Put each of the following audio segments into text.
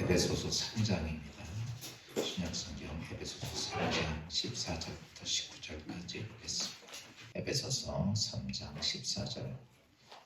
에베소서 3장입니다. 신약성경 에베소서 3장 14절부터 19절까지 읽겠습니다. 에베소서 3장 14절.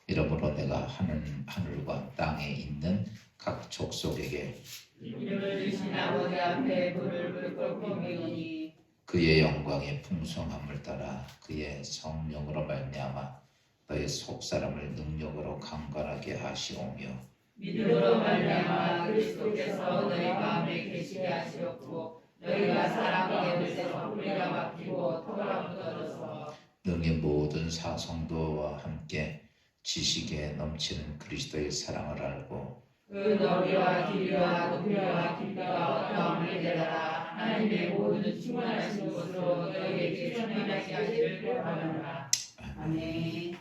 이러므로 내가 하늘과 땅에 있는 각 족속에게 이름을 주신 아버지 앞에 불을 끓고 비우니 그의 영광의 풍성함을 따라 그의 성령으로 말미암아 너희 속사람을 능력으로 강건하게 하시오며 믿음으로 말미암아 그리스도께서 너희 마음에 계시게 하시었고 너희가 사랑하게 되셔서 뿌리가 박히고 터가 묻어져서 능히 모든 성도와 함께 지식에 넘치는 그리스도의 사랑을 알고 그 너비와 길이와 높이와 깊이가 어떠함을 깨달아 하나님의 모든 충만하신 것으로 너희에게 충만하게 하시를 바랍니다. 아멘.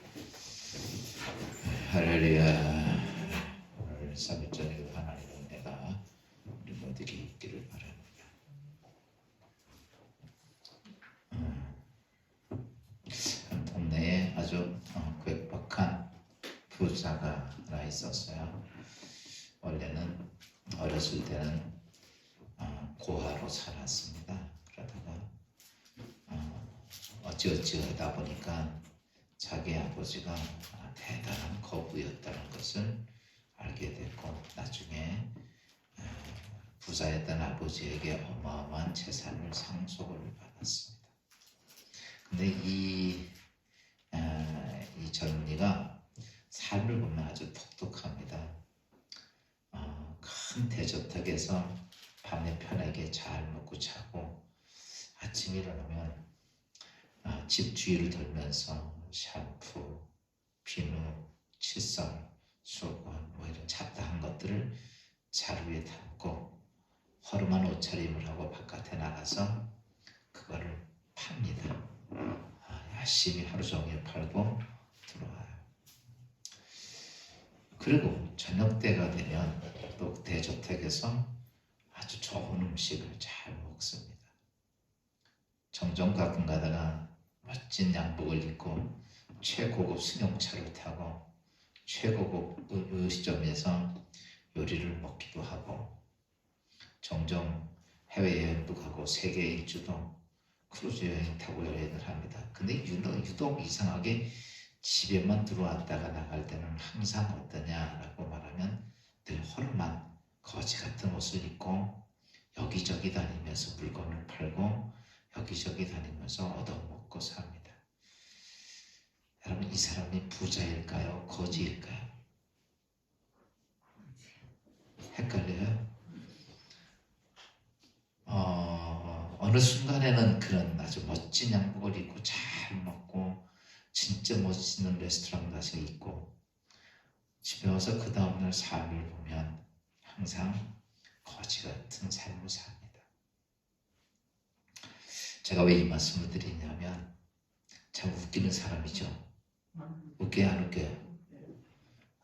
할렐루야. 오늘 3일 저녁에 하나님의 은혜가 우리 모두에게 있기를 바랍니다. 한 동네에 아주 괴팍한 부자가 하나 있었어요. 원래는 어렸을 때는 고아로 살았습니다. 그러다가 어찌어찌 하다 보니까 자기 아버지가 대단한 거부였다는 것을 알게 됐고 나중에 부자였던 아버지에게 어마어마한 재산을 상속을 받았습니다. 근데 이 젊은이가 삶을 보면 아주 똑똑합니다. 큰 대저택에서 밤에 편하게 잘 먹고 자고 아침에 일어나면 집 주위를 돌면서 샴푸, 비누, 칫솔, 수건 뭐 이런 잡다한 것들을 자루에 담고 허름한 옷차림을 하고 바깥에 나가서 그거를 팝니다. 열심히 하루 종일 팔고 들어와요. 그리고 저녁 때가 되면 또 대저택에서 아주 좋은 음식을 잘 먹습니다. 종종 가끔 가다가 멋진 양복을 입고 최고급 승용차를 타고 최고급 음식점에서 요리를 먹기도 하고 종종 해외여행도 가고 세계 일주도 크루즈 여행 타고 여행을 합니다. 근데 유독 이상하게 집에만 들어왔다가 나갈 때는 항상 어떠냐라고 말하면 늘 허름한 거지 같은 옷을 입고 여기저기 다니면서 물건을 팔고 여기저기 다니면서 얻어먹고 삽니다. 여러분 이 사람이 부자일까요? 거지일까요? 헷갈려요? 어느 순간에는 그런 아주 멋진 양복을 입고 잘 먹고 진짜 멋있는 레스토랑 가서 있고 집에 와서 그 다음날 삶을 보면 항상 거지 같은 삶을 삽니다. 제가 왜 이 말씀을 드리냐면 참 웃기는 사람이죠. 웃겨요 안 웃겨요?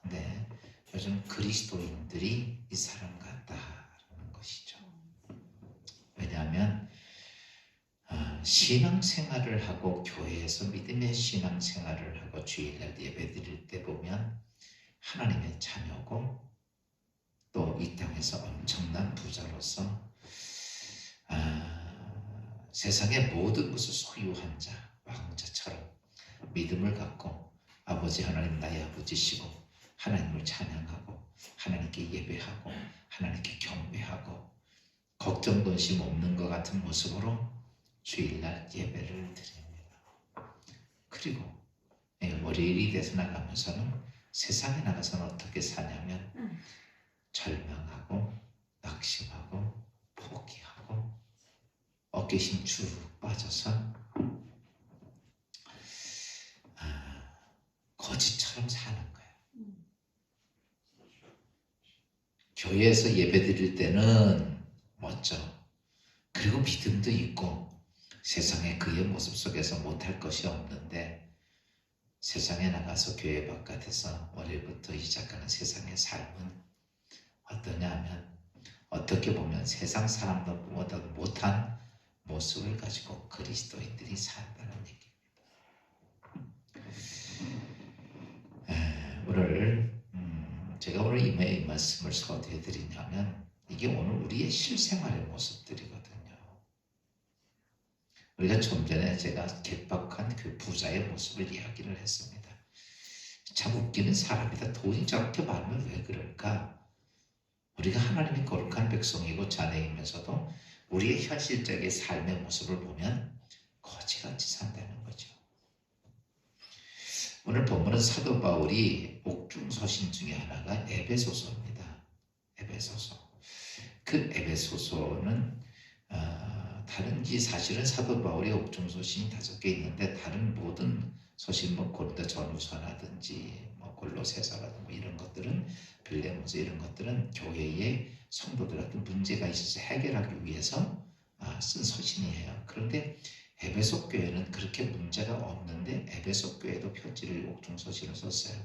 근데 요즘 그리스도인들이 이 사람 같다라는 것이죠. 왜냐하면 신앙생활을 하고 교회에서 믿음의 신앙생활을 하고 주일날 예배드릴 때 보면 하나님의 자녀고 또 이 땅에서 엄청난 부자로서 세상의 모든 것을 소유한 자, 왕자처럼 믿음을 갖고 아버지 하나님 나의 아버지시고 하나님을 찬양하고 하나님께 예배하고 하나님께 경배하고 걱정 근심 없는 것 같은 모습으로 주일날 예배를 드립니다. 그리고 월요일이 돼서 나가면서는 세상에 나가서는 어떻게 사냐면 절망하고 낙심하고 포기하고 어깨힘 쭉 빠져서 거지처럼 사는 거예요. 교회에서 예배 드릴 때는 멋져. 그리고 믿음도 있고 세상에 그의 모습 속에서 못할 것이 없는데 세상에 나가서 교회 바깥에서 월요일부터 시작하는 세상의 삶은 어떠냐 하면 어떻게 보면 세상 사람들보다 못한 모습을 가지고 그리스도인들이 산다는 얘기입니다. 오늘 제가 오늘 이 말씀을 소개해 드리냐면 이 이게 오늘 우리의 실생활의 모습들이거든요. 우리가 좀 전에 제가 개박한 그 부자의 모습을 이야기를 했습니다. 참 웃기는 사람이다. 돈이 저렇게 많으면 왜 그럴까? 우리가 하나님의 거룩한 백성이고 자녀이면서도 우리의 현실적인 삶의 모습을 보면 거지같이 산다는 거죠. 오늘 본문은 사도 바울이 옥중서신 중에 하나가 에베소서입니다. 에베소서. 그 에베소서는 다른 사실은 사도 바울의 옥중서신이 5개 있는데 다른 모든 서신 고린도 전후서라든지 골로새서라든지 이런 것들은 빌레몬서 이런 것들은 교회의 성도들한테 문제가 있어서 해결하기 위해서 쓴 서신이에요. 그런데 에베소 교회는 그렇게 문제가 없는데 에베소 교회도 편지를 옥중서신을 썼어요.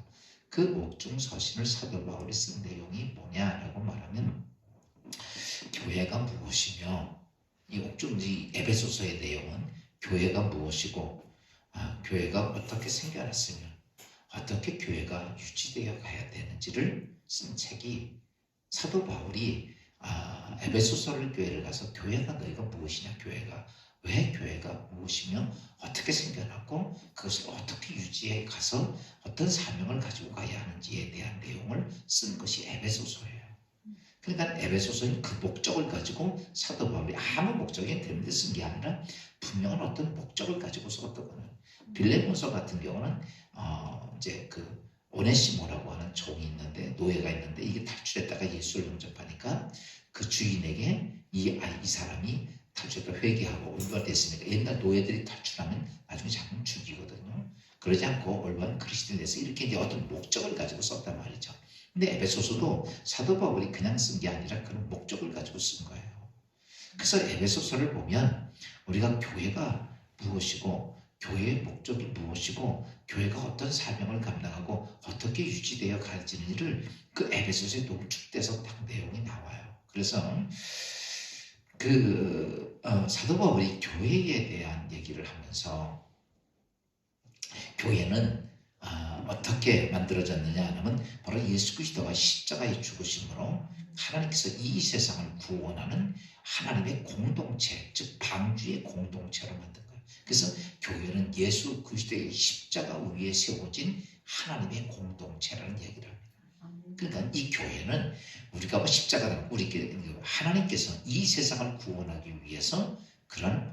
그 옥중서신을 사도 바울이 쓴 내용이 뭐냐라고 말하면 교회가 무엇이며 이 에베소서의 내용은 교회가 무엇이고 교회가 어떻게 생겨났으며 어떻게 교회가 유지되어 가야 되는지를 쓴 책이 사도 바울이 에베소서를 교회를 가서 교회가 너희가 무엇이냐 교회가 왜 교회가 무엇이며 어떻게 생겨났고 그것을 어떻게 유지해 가서 어떤 사명을 가지고 가야 하는지에 대한 내용을 쓴 것이 에베소서예요. 그러니까 에베소서는 그 목적을 가지고 사도 바울이 아무 목적이 때문에 쓴 게 아니라 분명한 어떤 목적을 가지고 썼던 거는 빌레몬서 같은 경우는 이제 그 오네시모라고 하는 종이 있는데 노예가 있는데 이게 탈출했다가 예수를 영접하니까 그 주인에게 이 사람이 탈출했다 회개하고 올바가 됐으니까 옛날 노예들이 탈출하면 나중에 자꾸 죽이거든요. 그러지 않고 올바른 그리스도인이 돼서 이렇게 이제 어떤 목적을 가지고 썼단 말이죠. 근데 에베소서도 사도 바울이 그냥 쓴 게 아니라 그런 목적을 가지고 쓴 거예요. 그래서 에베소서를 보면 우리가 교회가 무엇이고 교회의 목적이 무엇이고 교회가 어떤 사명을 감당하고 어떻게 유지되어 가지는지를 그 에베소서에 농축돼서 딱 내용이 나와요. 그래서 사도 바울이 교회에 대한 얘기를 하면서 교회는 어떻게 만들어졌느냐 하면 바로 예수 그리스도가 십자가에 죽으심으로 하나님께서 이 세상을 구원하는 하나님의 공동체, 즉 방주의 공동체로 만든 거예요. 그래서 교회는 예수 그리스도의 십자가 위에 세워진 하나님의 공동체라는 얘기를 합니다. 그러니까 이 교회는 우리가 십자가는 하나님께서 이 세상을 구원하기 위해서 그런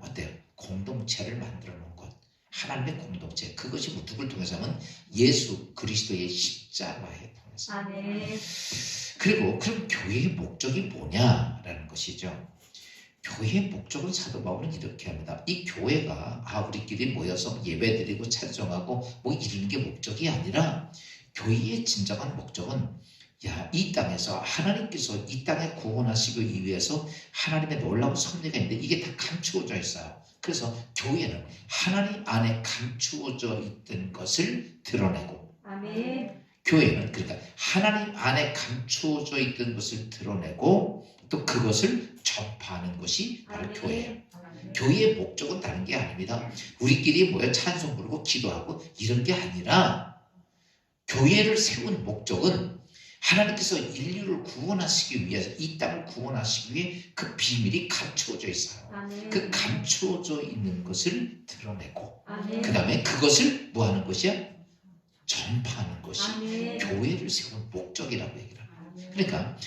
공동체를 만들어 놓은 것. 하나님의 공동체. 그것이 누구를 통해서 하면 예수 그리스도의 십자가에 통해서. 아멘. 그리고 그럼 교회의 목적이 뭐냐라는 것이죠. 교회의 목적은 사도 바울은 이렇게 합니다. 이 교회가 우리끼리 모여서 예배드리고 찬송하고 이러는 게 목적이 아니라 교회의 진정한 목적은 이 땅에서 하나님께서 이 땅에 구원하시기 위해서 하나님의 놀라운 섭리가 있는데 이게 다 감추어져 있어요. 그래서 교회는 하나님 안에 감추어져 있던 것을 드러내고 아멘. 교회는 그러니까 하나님 안에 감추어져 있던 것을 드러내고 또 그것을 전파하는 것이 바로 교회예요. 교회의 목적은 다른 게 아닙니다. 우리끼리 모여 찬송 부르고 기도하고 이런 게 아니라 교회를 세운 목적은 하나님께서 인류를 구원하시기 위해서 이 땅을 구원하시기 위해 그 비밀이 감추어져 있어요. 아멘. 그 감추어져 있는 것을 드러내고 아멘. 그 다음에 그것을 뭐 하는 것이야? 전파하는 것이 아멘. 교회를 세운 목적이라고 얘기를 합니다. 아멘. 그러니까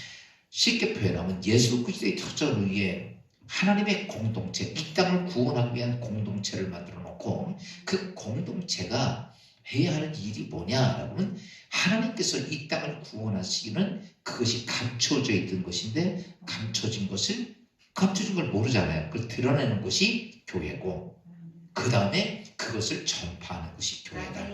쉽게 표현하면 예수 그리스도의 특전을 위해 하나님의 공동체, 이 땅을 구원하기 위한 공동체를 만들어 놓고 그 공동체가 해야 하는 일이 뭐냐라고 하면 하나님께서 이 땅을 구원하시기는 그것이 감춰져 있던 것인데 감춰진 걸 모르잖아요. 그걸 드러내는 것이 교회고 그 다음에 그것을 전파하는 것이 교회다.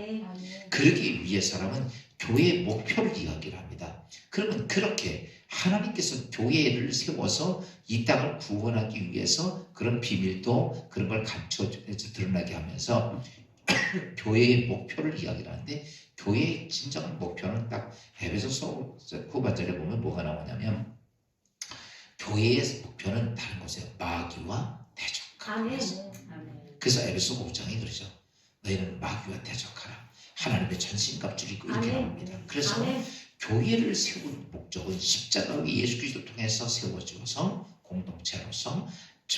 그러기 위해서라면 교회의 목표를 이야기를 합니다. 그러면 그렇게 하나님께서 교회를 세워서 이 땅을 구원하기 위해서 그런 비밀도 그런 걸 감춰서 드러나게 하면서 교회의 목표를 이야기를 하는데 교회의 진정한 목표는 딱 에베소서 후반절에 보면 뭐가 나오냐면 교회의 목표는 다른 것이에요. 마귀와 대적하라. 그래서 에베소 5장이 그러죠. 너희는 마귀와 대적하라. 하나님의 전신갑주를 입고 이렇게 나옵니다. 그래서 교회를 세운 목적은 십자가의 예수 그리스도 통해서 세워져서 공동체로서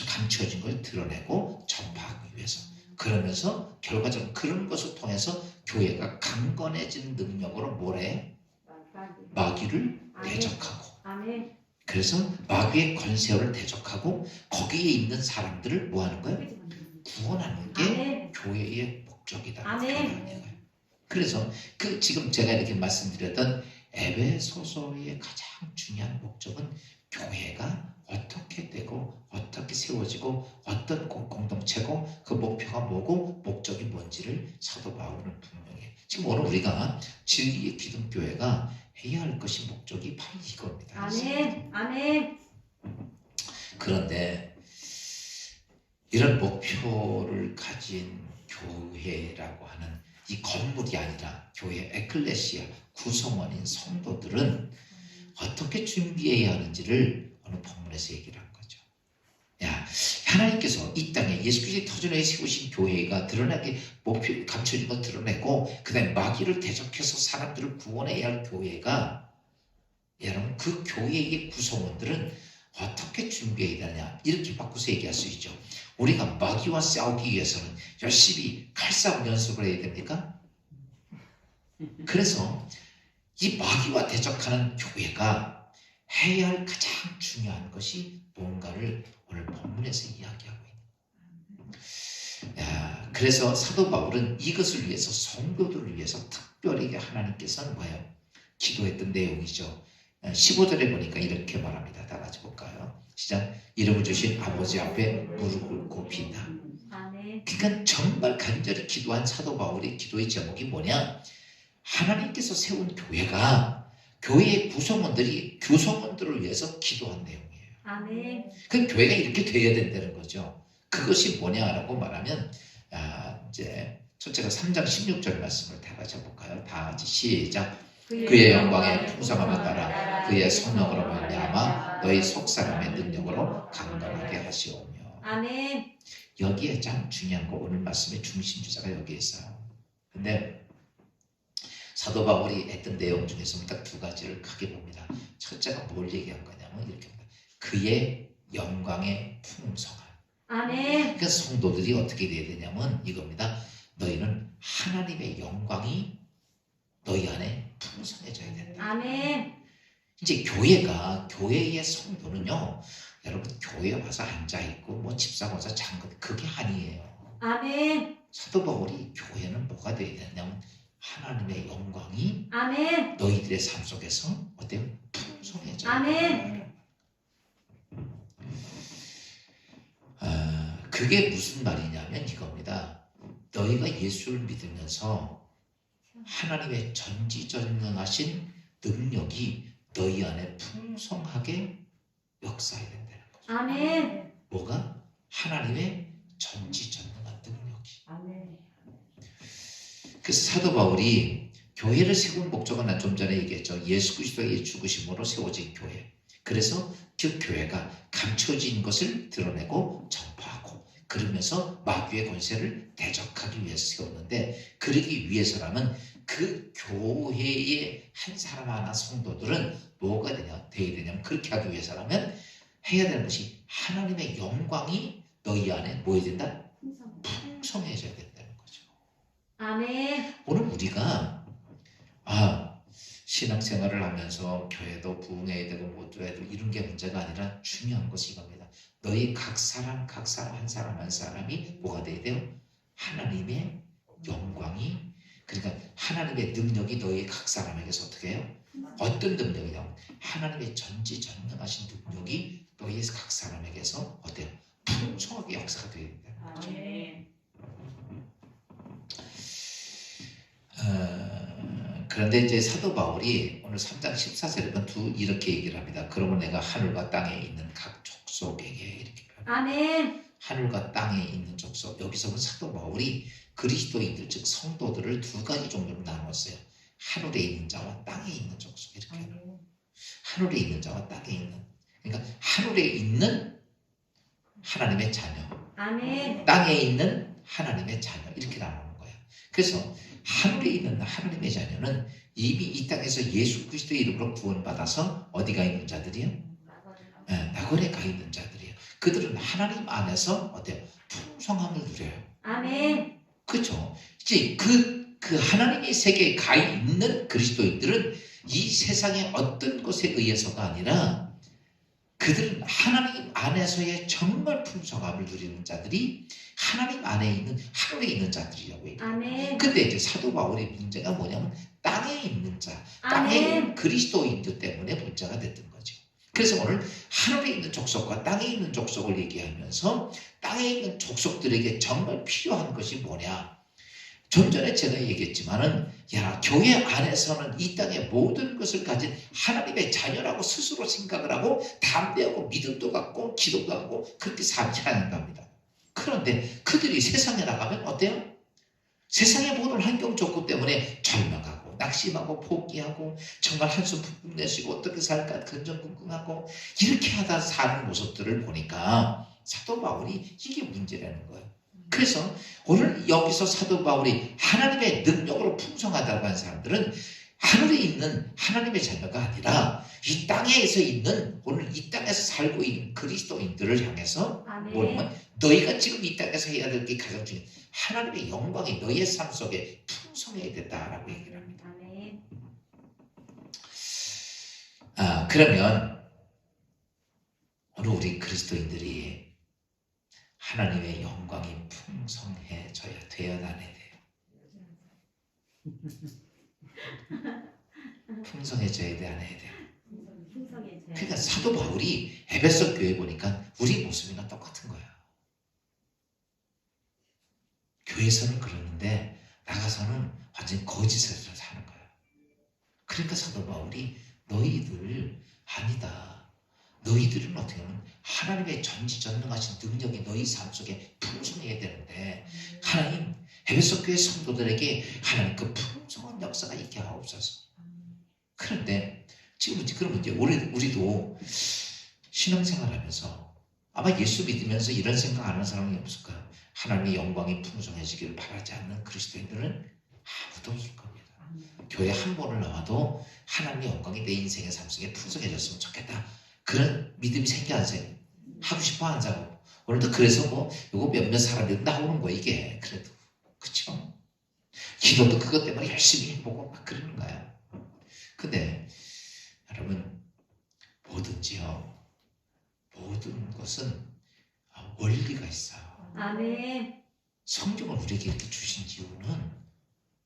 감춰진 걸 드러내고 전파하기 위해서, 그러면서 결과적으로 그런 것을 통해서 교회가 강건해진 능력으로 뭐래? 마귀를 대적하고, 아멘. 그래서 마귀의 권세를 대적하고 거기에 있는 사람들을 뭐 하는 거예요? 구원하는 게 아멘. 교회의 목적이다. 아멘. 그래서 지금 제가 이렇게 말씀드렸던 에베소서의 가장 중요한 목적은 교회가 어떻게 되고 어떻게 세워지고 어떤 공동체고 그 목표가 뭐고 목적이 뭔지를 사도 바울은 분명히, 지금 오늘 우리가 진리의 기독교회가 해야 할 것이 목적이 바로 이겁니다. 아멘. 아멘. 그런데 이런 목표를 가진 교회라고 하는 이 건물이 아니라 교회 에클레시아 구성원인 성도들은 어떻게 준비해야 하는지를 오늘 본문에서 얘기를 한 거죠. 하나님께서 이 땅에 예수 그리스도의 터전에 세우신 교회가 드러나게 목표 감춰진 걸 드러내고 그 다음에 마귀를 대적해서 사람들을 구원해야 할 교회가, 여러분 그 교회의 구성원들은 어떻게 준비해야 되냐, 이렇게 바꿔서 얘기할 수 있죠. 우리가 마귀와 싸우기 위해서는 열심히 칼싸움 연습을 해야 됩니까? 그래서 이 마귀와 대적하는 교회가 해야 할 가장 중요한 것이 뭔가를 오늘 본문에서 이야기하고 있는. 그래서 사도 바울은 이것을 위해서, 성도들을 위해서 특별히 하나님께서는 뭐예요? 기도했던 내용이죠. 15절에 보니까 이렇게 말합니다. 다 같이 볼까요? 시작. 이름을 주신 아버지 앞에 무릎을 굽힌다. 그러니까 정말 간절히 기도한 사도 바울의 기도의 제목이 뭐냐? 하나님께서 세운 교회가, 교회의 구성원들을 위해서 기도한 내용이에요. 아멘. 그 교회가 이렇게 돼야 된다는 거죠. 그것이 뭐냐라고 말하면, 이제 첫째가 3장 16절 말씀을 다 같이 볼까요? 다 같이 시작. 그의 영광의 풍성함을 따라 그의 성령으로 말미암아 너희 속사람의 능력으로 강건하게 하시오며. 아멘. 여기에 참 중요한 거, 오늘 말씀의 중심 주자가 여기에 있어요. 근데 사도 바울이 했던 내용 중에서 딱 두 가지를 크게 봅니다. 첫째가 뭘 얘기한 거냐면 이렇게 봅니다. 그의 영광의 풍성함. 아멘. 그러니까 성도들이 어떻게 돼야 되냐면 이겁니다. 너희는 하나님의 영광이 너희 안에 풍성해져야 된다. 아멘. 이제 교회의 성도는요, 여러분 교회에 와서 앉아있고 뭐 집사 와서 잠깐, 그게 아니에요. 아멘. 사도 바울이 교회는 뭐가 되어야 되냐면 하나님의 영광이 아멘. 너희들의 삶 속에서 어때요? 풍성해져야 아멘. 된다. 그게 무슨 말이냐면 이겁니다. 너희가 예수를 믿으면서 하나님의 전지전능하신 능력이 너희 안에 풍성하게 역사해야 된다는 거죠. 아멘. 뭐가? 하나님의 전지전능한 능력이. 아멘. 그래서 사도 바울이 교회를 세운 목적은 난 좀 전에 얘기했죠. 예수 그리스도의 죽으심으로 세워진 교회. 그래서 그 교회가 감춰진 것을 드러내고 전파하고, 그러면서 마귀의 권세를 대적하기 위해서 세웠는데, 그러기 위해서라면 그 교회의 한 사람 하나 성도들은 뭐가 돼야 되냐면, 그렇게 하기 위해서라면 해야 되는 것이 하나님의 영광이 너희 안에 뭐 해야 된다? 풍성해져야 된다는 거죠. 아멘. 오늘 우리가 신앙생활을 하면서 교회도 부흥해야 되고 못 줘야 되고 이런 게 문제가 아니라 중요한 것이 이겁니다. 너희 각 사람 한 사람 한 사람이 뭐가 돼야 돼요? 하나님의 영광이, 그러니까 하나님의 능력이 너희 각 사람에게서 어떻게 해요? 어떤 능력이냐면 하나님의 전지전능하신 능력이 너희 각 사람에게서 어때요? 풍성하게 역사가 되어야 된다는 거죠. 그런데 이제 사도 바울이 오늘 3장 14절에 보면 이렇게 얘기를 합니다. 그러면 내가 하늘과 땅에 있는 각 족속에게, 이렇게 아멘. 하늘과 땅에 있는 족속, 여기서는 사도 바울이 그리스도인들 즉 성도들을 두 가지 종류로 나눴어요. 하늘에 있는 자와 땅에 있는 족속, 이렇게. 하늘에 있는 자와 땅에 있는, 그러니까 하늘에 있는 하나님의 자녀, 아멘. 땅에 있는 하나님의 자녀, 이렇게 나누는 거예요. 그래서 하늘에 있는 하나님의 자녀는 이미 이 땅에서 예수 그리스도의 이름으로 구원받아서 어디가 있는 자들이요? 낙원에 가 있는 자들이에요. 그들은 하나님 안에서 어때요? 풍성함을 누려요. 아멘. 그렇죠? 이제 그 하나님의 세계에 가 있는 그리스도인들은 이 세상의 어떤 것에 의해서가 아니라 그들은 하나님 안에서의 정말 풍성함을 누리는 자들이 하나님 안에 있는 하늘에 있는 자들이라고 해요. 아멘. 근데 이제 사도 바울의 문제가 뭐냐면 땅에 있는 자, 땅에 있는 아멘. 그리스도인들 때문에 문제가 됐던 거죠. 그래서 오늘 하늘에 있는 족속과 땅에 있는 족속을 얘기하면서 땅에 있는 족속들에게 정말 필요한 것이 뭐냐? 좀 전에 제가 얘기했지만은 교회 안에서는 이 땅의 모든 것을 가진 하나님의 자녀라고 스스로 생각을 하고 담대하고 믿음도 갖고 기도도 하고 그렇게 살아야 합니다. 그런데 그들이 세상에 나가면 어때요? 세상의 모든 환경 조건 때문에 절망하고 낙심하고 포기하고 정말 한숨 푹푹 내쉬고 어떻게 살까 근정긍긍하고 이렇게 하다 사는 모습들을 보니까 사도 바울이 이게 문제라는 거예요. 그래서 오늘 여기서 사도 바울이 하나님의 능력으로 풍성하다고 하는 사람들은 하늘에 있는 하나님의 자녀가 아니라 이 땅에서 있는 오늘 이 땅에서 살고 있는 그리스도인들을 향해서 뭐냐면 너희가 지금 이 땅에서 해야 될 게 가장 중요한 하나님의 영광이 너희의 삶 속에 풍성해야 된다라고 얘기를 합니다. 아멘. 그러면 오늘 우리 그리스도인들이 하나님의 영광이 풍성해져야 되어야만 해야 돼요. 풍성해져야 돼, 안 해야 돼요? 풍성해져요. 그러니까 사도 바울이 에베소 교회 보니까 우리 모습이랑 똑같은 거야. 교회에서는 그러는데 나가서는 완전히 거짓을 사는 거야. 그러니까 사도 바울이 너희들 아니다. 너희들은 어떻게 보면 하나님의 전지전능하신 능력이 너희 삶 속에 풍성해야 되는데 하나님 에베소 교회 성도들에게 하나님 그 풍성한 역사가 있게 하옵소서. 그런데 지금 그러면 이제 우리도 신앙생활하면서 아마 예수 믿으면서 이런 생각 안 하는 사람이 없을까요? 하나님의 영광이 풍성해지기를 바라지 않는 그리스도인들은 아무도 없을 겁니다. 교회 한 번을 나와도 하나님의 영광이 내 인생의 삶 속에 풍성해졌으면 좋겠다. 그런 믿음이 생겨 안 생겨? 하고 싶어 안 하고. 오늘도 그래서 요거 몇몇 사람들이 나오는 거야 이게. 그래도 그쵸? 기도도 그것 때문에 열심히 해보고 막 그러는 거야. 근데 여러분 뭐든지요 모든 것은 원리가 있어요. 아멘. 성경을 우리에게 이렇게 주신 이유는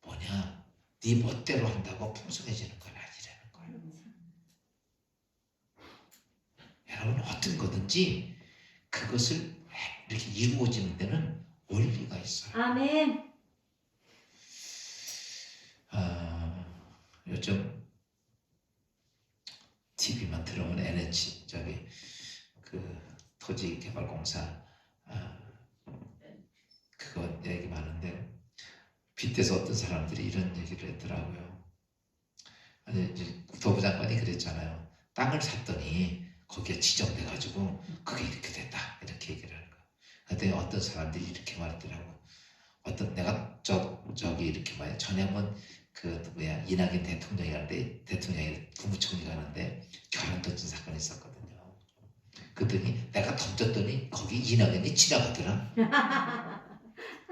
뭐냐? 네 멋대로 한다고 풍성해지는 건 아니라는 거예요. 여러분 어떤 거든지 그것을 이렇게 이루어지는 데는 원리가 있어요. 아멘. 요즘 TV만 들어오면 NH 그 토지개발공사 그거 얘기 많은데 빗대서 어떤 사람들이 이런 얘기를 했더라고요. 아니 이제 국토부 장관이 그랬잖아요. 땅을 샀더니 거기에 지정돼가지고 그게 이렇게 됐다 이렇게 얘기를 하는 거야. 그랬더니 어떤 사람들이 이렇게 말했더라고. 어떤 내가 저기 이렇게 말해 전에 한번 이낙연 대통령이 가는데 대통령이 국무총리 가는데 결혼 던진 사건이 있었거든요. 그랬더니 내가 던졌더니 거기 이낙연이 지나가더라.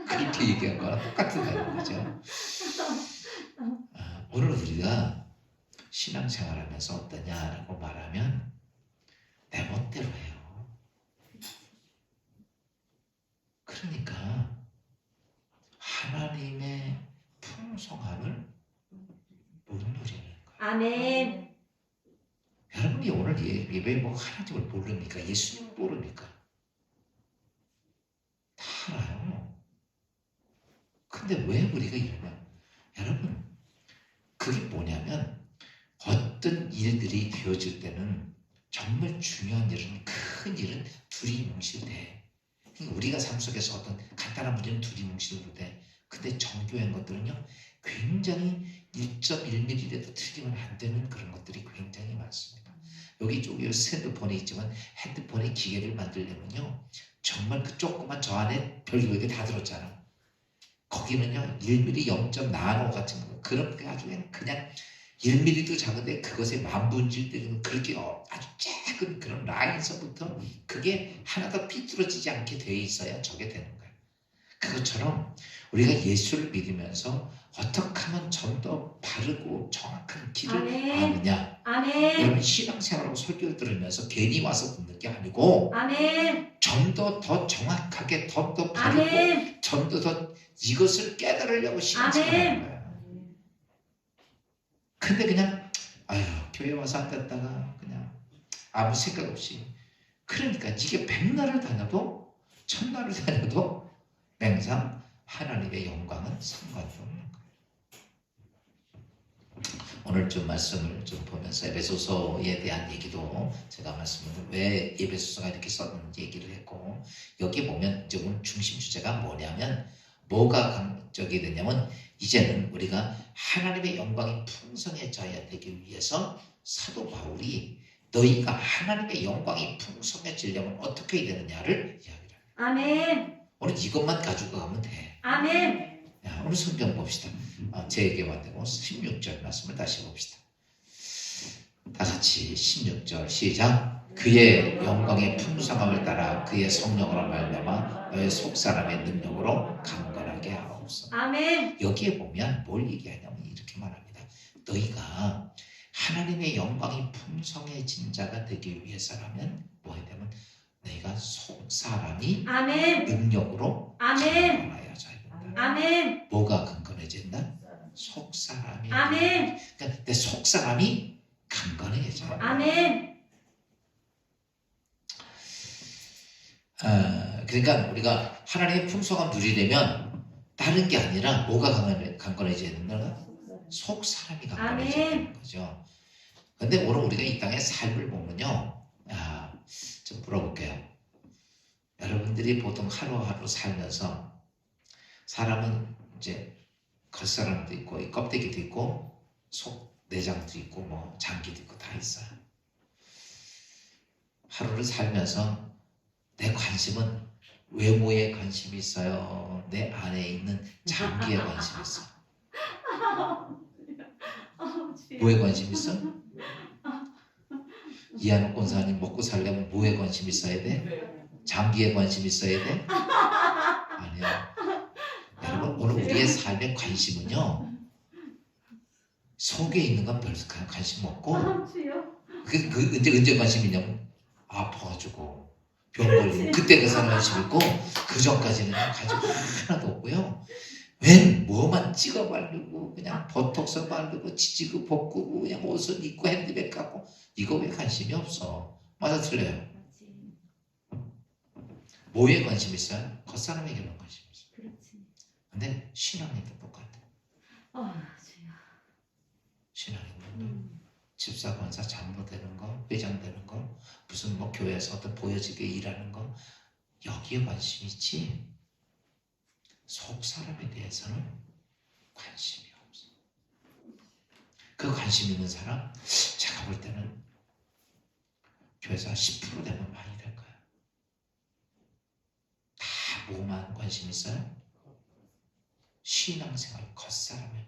그렇게 얘기한 거랑 똑같은 내용이죠. 오늘 우리가 신앙생활하면서 어떠냐라고 말하면 내 멋대로 해요. 그러니까 하나님의 풍성함을 못 누리는 거예요. 아멘. 여러분이 오늘 예배에 하나님을 모릅니까? 예수님을 모릅니까? 다 알아요. 근데 왜 우리가 이러냐? 여러분 그게 뭐냐면 어떤 일들이 되어질 때는 정말 중요한 일은 큰 일은 두리뭉실돼. 우리가 삶 속에서 어떤 간단한 문제는 두리뭉실로 돼. 근데 정교한 것들은요 굉장히 1.1mm라도 틀리면 안 되는 그런 것들이 굉장히 많습니다. 여기 핸드폰에 있지만 핸드폰의 기계를 만들려면요 정말 그 조그만 저 안에 별도에게 다 들었잖아. 거기는요 1mm 0점 나노 같은 거 그런 게 아주 그냥 1mm도 작은데 그것에 만분질 때는 그렇게 아주 작은 그런 라인서부터 그게 하나도 삐뚤어지지 않게 되어 있어야 저게 되는 거예요. 그것처럼 우리가 예수를 믿으면서 어떻게 하면 좀 더 바르고 정확한 길을 아멘. 아느냐. 아멘. 여러분 신앙생활하고 설교를 들으면서 괜히 와서 듣는 게 아니고 아멘. 좀 더 정확하게 좀 더 바르고 아멘. 좀 더 이것을 깨달으려고 신앙생활하는 아멘. 거예요. 근데 그냥 아유 교회 와서 앉았다가 그냥 아무 생각 없이 그러니까 이게 백날을 다녀도 천날을 다녀도 맹상 하나님의 영광은 상관이 없는 거예요. 오늘 좀 말씀을 좀 보면서 에베소서에 대한 얘기도 제가 말씀을 왜 에베소서가 이렇게 썼는지 얘기를 했고 여기 보면 이제 오늘 중심 주제가 뭐냐면 뭐가 강적이 되냐면 이제는 우리가 하나님의 영광이 풍성해져야 되기 위해서 사도 바울이 너희가 하나님의 영광이 풍성해지려면 어떻게 해야 되느냐를 이야기를 해요. 아멘. 오늘 이것만 가지고 가면 돼. 아멘. 야, 오늘 성경 봅시다. 제 얘기 맞대고 16절 말씀을 다시 봅시다. 다 같이 16절 시작. 그의 영광의 풍성함을 따라 그의 성령으로 말미암아 너의 속사람의 능력으로 강건하게 하옵소서. 아멘. 여기에 보면 뭘 얘기하냐면 이렇게 말합니다. 너희가 하나님의 영광이 풍성해진 자가 되기 위해서라면 뭐 해야 되면 너희가 속사람이 아멘. 능력으로 아멘. 강건하여져야 된다. 아멘. 뭐가 강건해진다? 속사람이. 아멘. 그러니까 내 속사람이 강건해져야 돼. 아멘. 그러니까 우리가 하나님의 풍성함 누리려면 다른 게 아니라 뭐가 강건해져야 된다? 속사람이 강건해져야 되는 거죠. 근데 오늘 우리가 이 땅의 삶을 보면요. 좀 물어볼게요. 여러분들이 보통 하루하루 살면서 사람은 이제 겉사람도 있고 이 껍데기도 있고 속 내장도 있고 뭐 장기도 있고 다 있어요. 하루를 살면서 내 관심은 외모에 관심이 있어요. 내 안에 있는 장기에 관심이 있어요. 뭐에 관심 있어? 이한옥 권사님 먹고 살려면 뭐에 관심 있어야 돼? 장기에 관심 있어야 돼? 아니야. 여러분 오늘 우리의 삶의 관심은요 속에 있는 건 별 관심 없고 언제 관심 있냐면 아파가지고 병 걸리고 그때 그 사람 관심 있고 그 전까지는 관심 하나도 없고요. 웬 뭐만 찍어 바르고 그냥 보톡스 바르고 지지고 볶고 그냥 옷을 입고 핸드백 갖고 이거 왜 관심이 없어? 맞아 틀려요? 뭐에 관심 있어요? 겉사람에게만 관심 있어요. 그렇지. 근데 신앙에도 똑같아. 신앙에도 집사 권사 장로 되는 거, 회장 되는 거, 무슨 뭐 교회에서 어떤 보여지게 일하는 거 여기에 관심이 있지. 속 사람에 대해서는 관심이 없어. 그 관심 있는 사람 제가 볼 때는 교회에서 10% 되면 많이 될 거야. 다 뭐만 관심 있어요? 신앙생활 겉사람에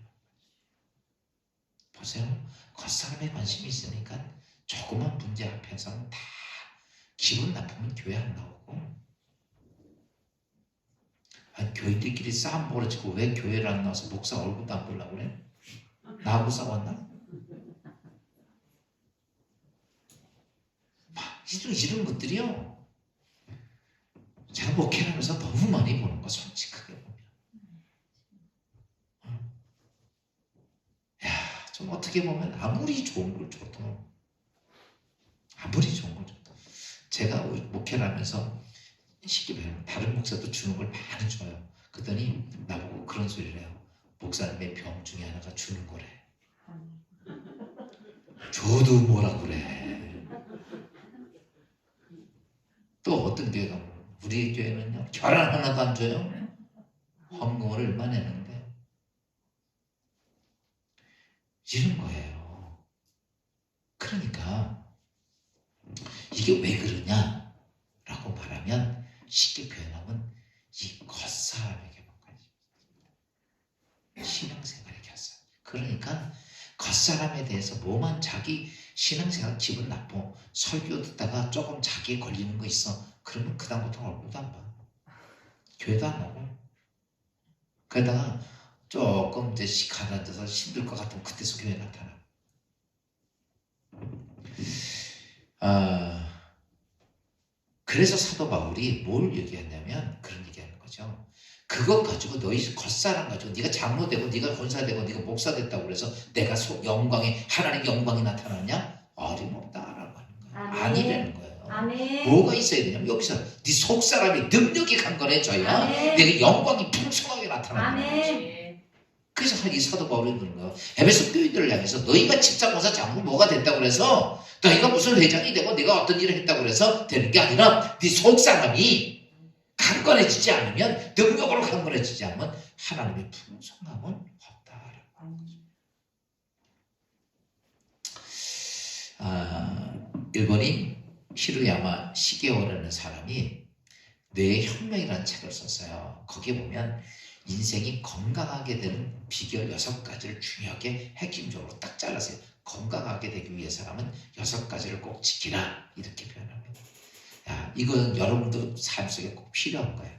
보세요. 겉사람에 관심이 있으니까 조그만 문제 앞에서는 다 기분 나쁘면 교회 안 나오고 교인들끼리 싸움 벌어지고 왜 교회를 안 나와서 목사 얼굴도 안 보려고 그래? 나하고 싸웠나? 막 이런 것들이요 제가 목회를 하면서 너무 많이 보는 거 솔직하게 보면 좀 어떻게 보면 아무리 좋은 걸 줘도 제가 목회를 하면서 쉽게 배우면 다른 목사도 주는 걸 많이 줘요. 그랬더니 나보고 그런 소리를 해요. 목사님의 병 중에 하나가 주는 거래. 줘도 뭐라 그래. 또 어떤 교회 가면 우리 교회는요 결혼 하나도 안 줘요. 헌금을 얼마 내는데 이런 거예요. 그러니까 이게 왜 그러냐라고 말하면 쉽게 표현하면 이 겉사람에게만 관심 있어요. 그러니까 겉사람에 대해서 뭐만 자기 신앙생활 기분 나빠. 설교 듣다가 조금 자기에 걸리는 거 있어. 그러면 그다음부터 얼굴도 안 봐. 교회도 안 오고. 그러다가 조금 이제 가라앉아서 힘들 것 같으면 그때서 교회 나타나. 그래서 사도 바울이 뭘 얘기했냐면 그런 얘기하는 거죠. 그것 가지고 너희 겉사람 가지고 네가 장로되고 네가 권사되고 네가 목사 됐다고 그래서 내가 영광에 하나님 영광이 나타나냐? 어림없다라고 하는 거예요. 아멘. 아니라는 거예요. 아멘. 뭐가 있어야 되냐면 여기서 네 속사람이 능력이 강건해져야 아멘. 내가 영광이 풍성하게 나타나는 거예요. 아멘. 그래서 이 사도 바울이 그런 거예요. 에베소 교인들을 향해서 너희가 집사 권사 장로 뭐가 됐다고 그래서 너희가 무슨 회장이 되고 네가 어떤 일을 했다고 그래서 되는 게 아니라 네 속사람이 강건해지지 않으면 능력으로 강건해지지 않으면 하나님의 풍성함은 없다라고 하는 거죠. 일본인 히로야마 시게오라는 사람이 뇌의 혁명이라는 책을 썼어요. 거기에 보면 인생이 건강하게 되는 비결 6가지를 중요하게 핵심적으로 딱 잘라서요. 건강하게 되기 위해서라면 6가지를 꼭 지키라 이렇게 표현합니다. 야, 이건 여러분도 삶 속에 꼭 필요한 거예요.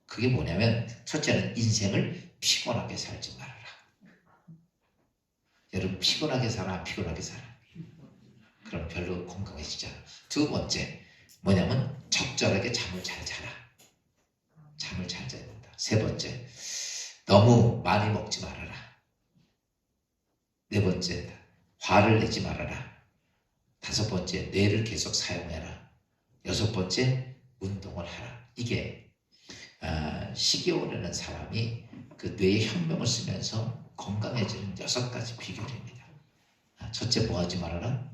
그게 뭐냐면 첫째는 인생을 피곤하게 살지 말아라. 여러분 피곤하게 살아, 피곤하게 살아. 그럼 별로 건강해지지 않아. 두 번째 뭐냐면 적절하게 잠을 잘 자라. 잠을 잘 자야 된다. 세 번째 너무 많이 먹지 말아라. 네 번째 화를 내지 말아라. 다섯 번째 뇌를 계속 사용해라. 여섯 번째 운동을 하라. 이게 시게오라는 사람이 그 뇌의 현명을 쓰면서 건강해지는 6가지 비결입니다. 첫째 뭐 하지 말아라?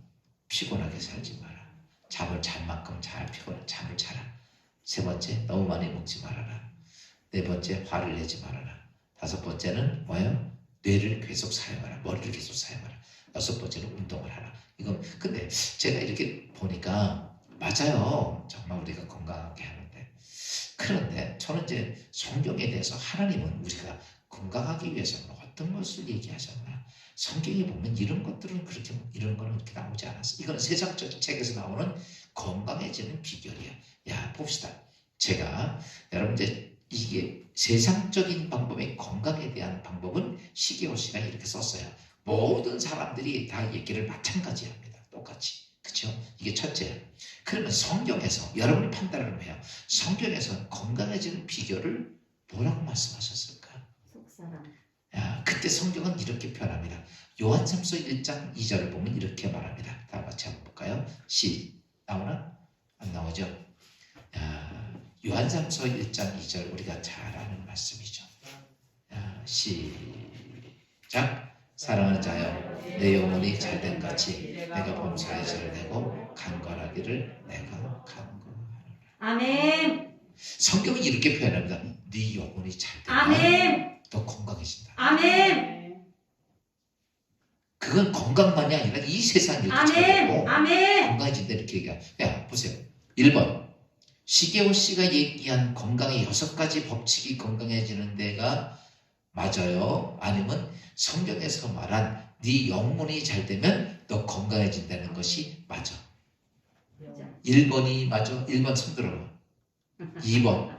피곤하게 살지 마라. 잠을 잘 만큼 잘 피곤해 잠을 자라. 세 번째 너무 많이 먹지 말아라. 네 번째 화를 내지 말아라. 다섯 번째는 뭐예요? 뇌를 계속 사용하라. 머리를 계속 사용하라. 여섯 번째는 운동을 하라. 이건 근데 제가 이렇게 보니까 맞아요. 정말 우리가 건강하게 하는데 그런데 저는 이제 성경에 대해서 하나님은 우리가 건강하기 위해서는 어떤 것을 얘기하셨나? 성경에 보면 이런 것들은 그렇게 이런 거는 그렇게 나오지 않았어. 이건 세상적 책에서 나오는 건강해지는 비결이야. 야 봅시다. 제가 여러분들 이게 세상적인 방법의 건강에 대한 방법은 시게오 씨가 이렇게 썼어요. 모든 사람들이 다 얘기를 마찬가지 합니다. 똑같이. 그렇죠? 이게 첫째예요. 그러면 성경에서 여러분이 판단을 해요. 성경에서 건강해지는 비결을 뭐라고 말씀하셨을까? 속사람. 야, 그때 성경은 이렇게 표현합니다. 요한삼서 1장 2절을 보면 이렇게 말합니다. 다 같이 한번 볼까요? 나오나? 안 나오죠? 야, 요한삼서 1장 2절 우리가 잘 아는 말씀이죠. 야, 시작. 사랑하는 자여 내 영혼이 잘된 같이 내가 범사에 절되고 강건하기를 내가 간구하노라. 아멘. 성경은 이렇게 표현합니다. 네 영혼이 잘되면 아멘. 더 건강해진다. 아멘. 그건 건강만이 아니라 이 세상이 아멘. 잘되고 아멘. 건강해진다 이렇게 얘기해요. 야 보세요. 1번 시게오 씨가 얘기한 건강의 6가지 법칙이 건강해지는 데가 맞아요? 아니면 성경에서 말한 네 영혼이 잘 되면 너 건강해진다는 것이 맞아? 1번이 맞아? 1번 손 들어봐. 2번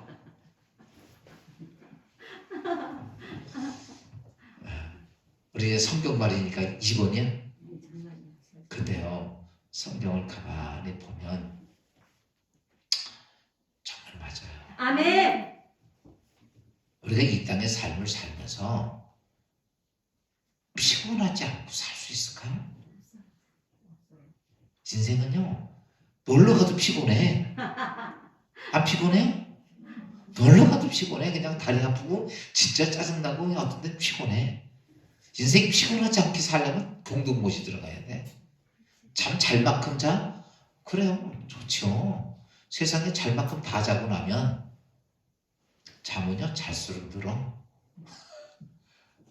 우리 성경 말이니까 2번이야? 근데요 성경을 가만히 보면 정말 맞아요. 아멘. 우리가 이 땅의 삶을 살면서 피곤하지 않고 살 수 있을까요? 인생은요 놀러 가도 피곤해. 안 피곤해? 놀러 가도 피곤해. 그냥 다리 아프고 진짜 짜증나고 그냥 어떤 데 피곤해. 인생이 피곤하지 않게 살려면 공동못이 들어가야 돼. 잠 잘 만큼 자? 그래요. 좋죠. 세상에 잘 만큼 다 자고 나면 잠은요 잘수록 늘어.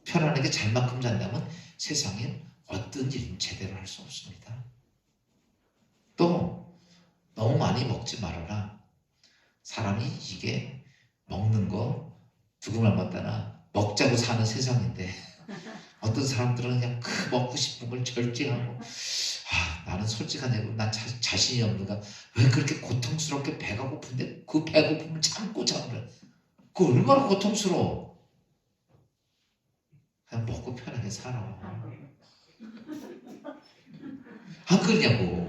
편안하게 잘 만큼 잔다면 세상에 어떤 일은 제대로 할 수 없습니다. 또 너무 많이 먹지 말아라. 사람이 이게 먹는 거 누구말 맞다나 먹자고 사는 세상인데 어떤 사람들은 그냥 그 먹고 싶은 걸 절제하고 나는 솔직하네요. 난 자신이 없는가. 왜 그렇게 고통스럽게 배가 고픈데 그 배고픔을 참고 참으래. 그 얼마나 고통스러워. 그냥 먹고 편하게 살아. 안 그러냐고.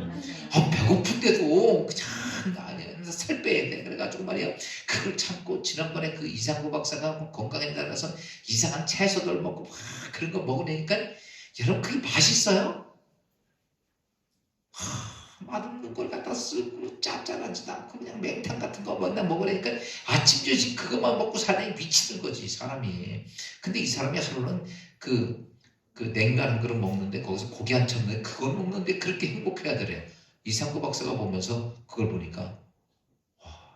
배고픈데도 참 살 빼야 돼. 그래가지고 말이야. 그걸 참고 지난번에 그 이상구 박사가 건강에 따라서 이상한 채소들 먹고 막 그런 거 먹으니까 여러분 그게 맛있어요? 맛없는 걸 갖다 쓰고 짭짤하지도 않고 그냥 맹탕 같은 거 먹으니까 아침 저녁 그것만 먹고 사람이 미치는 거지 사람이. 근데 이 사람이 하루는 그 냉면 한 그릇 먹는데 거기서 고기 한 점 넣는데 그걸 먹는데 그렇게 행복해야 되래. 이상구 박사가 보면서 그걸 보니까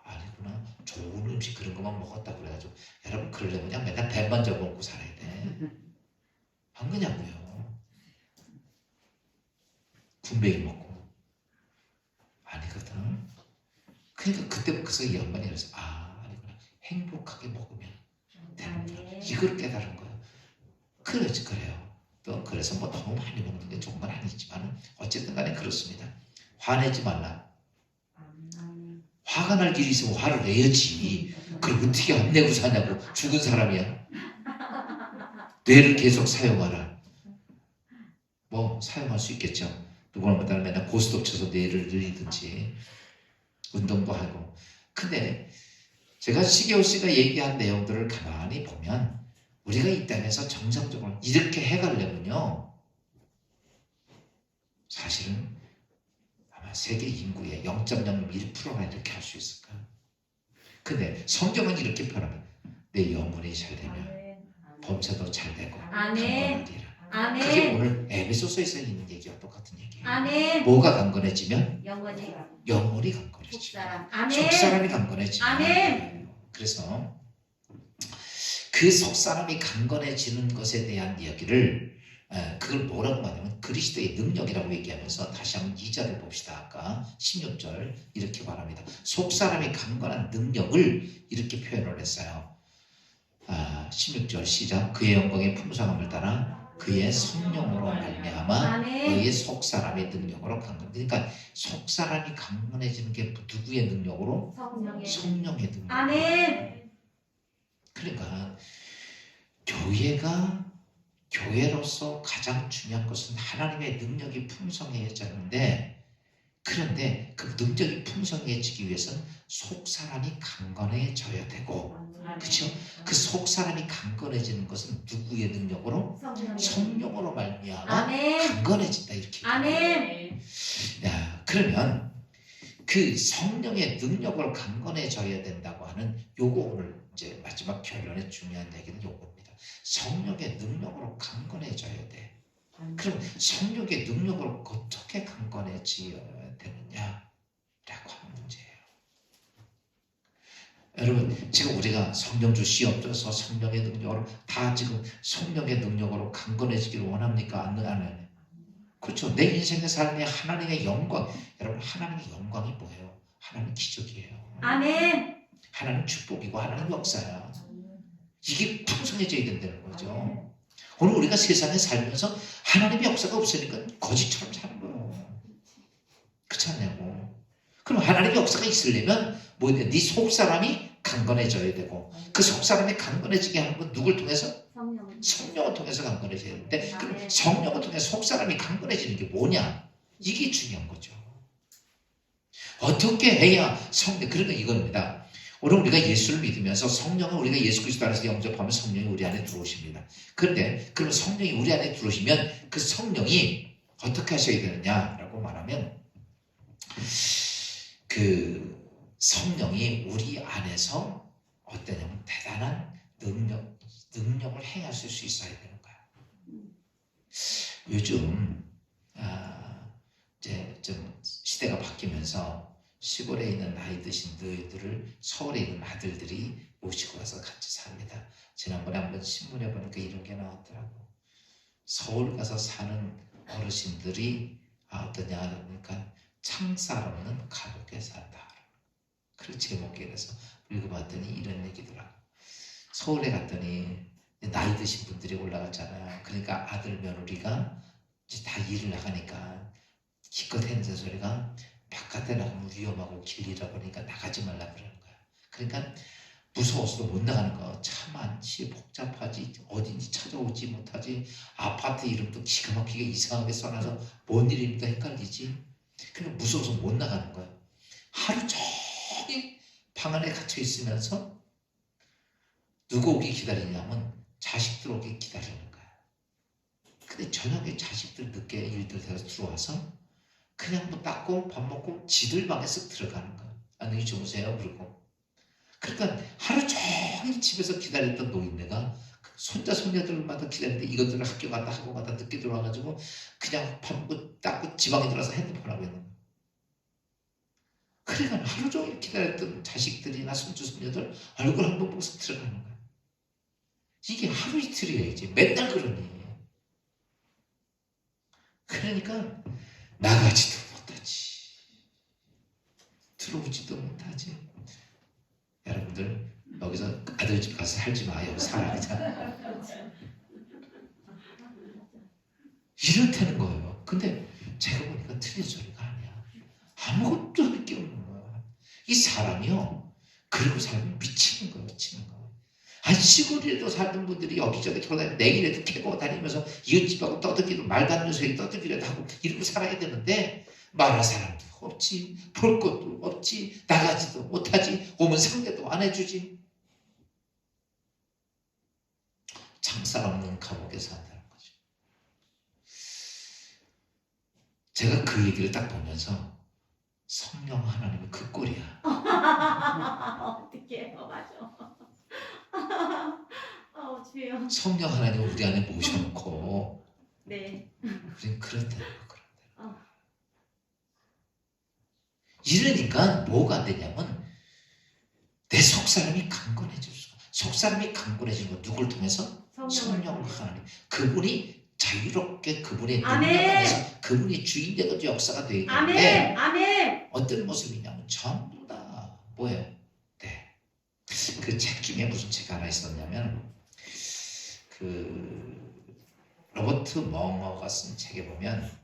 아니구나. 좋은 음식 그런 것만 먹었다 그래가지고 여러분 그러려면 그냥 맨날 배만 접어먹고 살아야 돼. 안 그냐고요. 군뱅이 먹고 아니거든. 그러니까 그때부터 이 양반이 그래서 아니구나. 행복하게 먹으면 되는구나. 이걸 깨달은 거예요. 그래요. 또 그래서 뭐 너무 많이 먹는 게 좋은 건 아니지만 어쨌든 간에 그렇습니다. 화내지 말라. 화가 날 일이 있으면 화를 내야지. 그걸 어떻게 안 내고 사냐고. 죽은 사람이야. 뇌를 계속 사용하라. 뭐 사용할 수 있겠죠. 누구나 못하면 맨날 고스톱 쳐서 뇌를 늘리든지 운동도 하고. 근데 제가 시계호 씨가 얘기한 내용들을 가만히 보면 우리가 이 땅에서 정상적으로 이렇게 해가려면요 사실은 아마 세계 인구의 0.01%나 이렇게 할 수 있을까. 근데 성경은 이렇게 표현합니다. 내 영혼이 잘 되면 범사도 잘 되고 강건하리라. 그게 오늘 에베소서에서 있는 얘기와 똑같은 얘기예요. 뭐가 강건해지면? 영혼이 강건해지면. 속사람이 강건해지면. 그래서 그 속사람이 강건해지는 것에 대한 이야기를 그걸 뭐라고 말하냐면 그리스도의 능력이라고 얘기하면서 다시 한번 2절을 봅시다. 아까 16절 이렇게 말합니다. 속사람이 강건한 능력을 이렇게 표현을 했어요. 16절 시작. 그의 영광의 풍성함을 따라 그의 성령으로 말미암아 너의 속사람의 능력으로 강건. 그러니까 속사람이 강건해지는 게 누구의 능력으로? 성령의 능력으로. 그러니까 교회로서 가장 중요한 것은 하나님의 능력이 풍성해졌는데, 그런데 그 능력이 풍성해지기 위해서는 속사람이 강건해져야 되고, 그렇죠? 그 속사람이 강건해지는 것은 누구의 능력으로? 성령으로 말미암아 강건해진다 이렇게. 그러면 그 성령의 능력을 강건해져야 된다고 하는 요거 오늘 이제 마지막 결론의 중요한 얘기는 요겁니다. 성령의 능력으로 강건해져야 돼. 그럼 성령의 능력으로 어떻게 강건해져야 되느냐라고 하는 문제예요. 여러분 지금 우리가 성령 주시옵소서 성령의 능력으로 다 지금 성령의 능력으로 강건해지기를 원합니까? 안 해요? 그렇죠. 내 인생의 삶에 하나님의 영광. 여러분 하나님의 영광이 뭐예요? 하나님 기적이에요. 하나님 축복이고 하나님 역사야. 이게 풍성해져야 된다는 거죠. 오늘 우리가 세상에 살면서 하나님의 역사가 없으니까 거지처럼 사는 거예요. 그렇지 않냐고. 그럼 하나님의 역사가 있으려면 뭐냐? 네 속사람이 강건해져야 되고, 그 속사람이 강건해지게 하는 건 누굴 통해서? 성령을 통해서 강건해져야 되는데, 그럼 성령을 통해서 속사람이 강건해지는 게 뭐냐? 이게 중요한 거죠. 어떻게 해야 그러니까 이겁니다. 오늘 우리가 예수를 믿으면서 성령을 우리가 예수 그리스도 안에서 영접하면 성령이 우리 안에 들어오십니다. 그런데 그럼 성령이 우리 안에 들어오시면 그 성령이 어떻게 하셔야 되느냐라고 말하면, 그 성령이 우리 안에서 어떠냐면 대단한 능력을 행하실 수 있어야 되는 거야. 요즘 이제 좀 시대가 바뀌면서 시골에 있는 나이 드신 너희들을 서울에 있는 아들들이 모시고 와서 같이 삽니다. 지난번에 한번 신문에 보니까 이런 게 나왔더라고. 서울 가서 사는 어르신들이 어떠냐 그러니까 창살 없는 감옥에 산다. 그 제목에 대해서 읽어봤더니 이런 얘기더라고. 서울에 갔더니 나이 드신 분들이 올라갔잖아요. 그러니까 아들 며느리가 이제 다 일을 나가니까 기껏 했는 소리가 바깥에 나가면 위험하고 길 잃어버리니까 나가지 말라 그러는 거야. 그러니까 무서워서도 못 나가는 거. 참 많지, 복잡하지, 어딘지 찾아오지 못하지, 아파트 이름도 기가 막히게 이상하게 써놔서 뭔 일입니까 헷갈리지. 그러니까 무서워서 못 나가는 거야. 하루 종일 방 안에 갇혀 있으면서 누구 오기 기다리냐면 자식들 오기 기다리는 거야. 근데 저녁에 자식들 늦게 일들 해서 들어와서 그냥 뭐 닦고 밥 먹고 지들 방에 쓱 들어가는 거야. 안녕히 주무세요 그러고. 그러니까 하루 종일 집에서 기다렸던 노인네가 손자 손녀들마다 기다리는데 이것들을 학교 갔다 학원 갔다 늦게 들어와가지고 그냥 밥 먹고 닦고 지방에 들어가서 핸드폰 하고 있는 거야. 그러니까 하루 종일 기다렸던 자식들이나 손주 손녀들 얼굴 한번 보고 쓱 들어가는 거야. 이게 하루 이틀이에요. 이제 맨날 그러니. 그러니까 나가지도 못하지, 들어오지도 못하지. 여러분들 여기서 아들 집 가서 살지 마. 여기 살아 그냥. 이렇다는 거예요. 근데 제가 보니까 틀린 소리가 아니야. 아무것도 할 게 없는 거야. 이 사람이요, 그리고 살면 미치는 거야. 미치는 거야. 한 시골에도 살던 분들이 여기저기 돌아다니며 내기라도 캐고 다니면서 이웃집하고 떠들기도 말도 안 되는 소리 떠들기라도 하고 이러고 살아야 되는데 말할 사람도 없지, 볼 것도 없지, 나가지도 못하지, 오면 상대도 안 해주지. 장사 없는 감옥에 산다는 거죠. 제가 그 얘기를 딱 보면서 성령 하나님은 그 꼴이야. 어떻게 해요? 맞아. 주여. 성령 하나님을 우리 안에 모셔놓고 네. 우린 그렇다는 거. 어. 이러니까 뭐가 안 되냐면 내 속사람이 강건해질 수가. 속사람이 강건해지는 건 누굴 통해서? 성령 하나님. 그분이 자유롭게 그분의 능력 안에서 그분이 주인 되고 역사가 되기 때문에 아멘. 아멘. 어떤 모습이냐면 전부 다 뭐예요? 네. 그 책 중에 무슨 책 하나 있었냐면 그 로버트 멍어가 쓴 책에 보면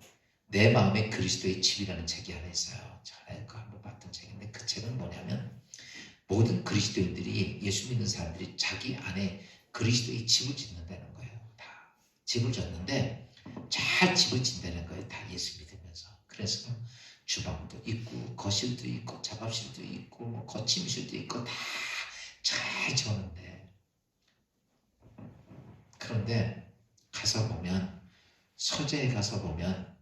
내 마음에 그리스도의 집이라는 책이 하나 있어요. 전에 그 한번 봤던 책인데 그 책은 뭐냐면 모든 그리스도인들이 예수 믿는 사람들이 자기 안에 그리스도의 집을 짓는다는 거예요. 다 집을 짓는데 잘 집을 짓는다는 거예요. 다 예수 믿으면서. 그래서 주방도 있고 거실도 있고 작업실도 있고 뭐 거침실도 있고 다 잘 지었는데 그런데 가서 보면 서재에 가서 보면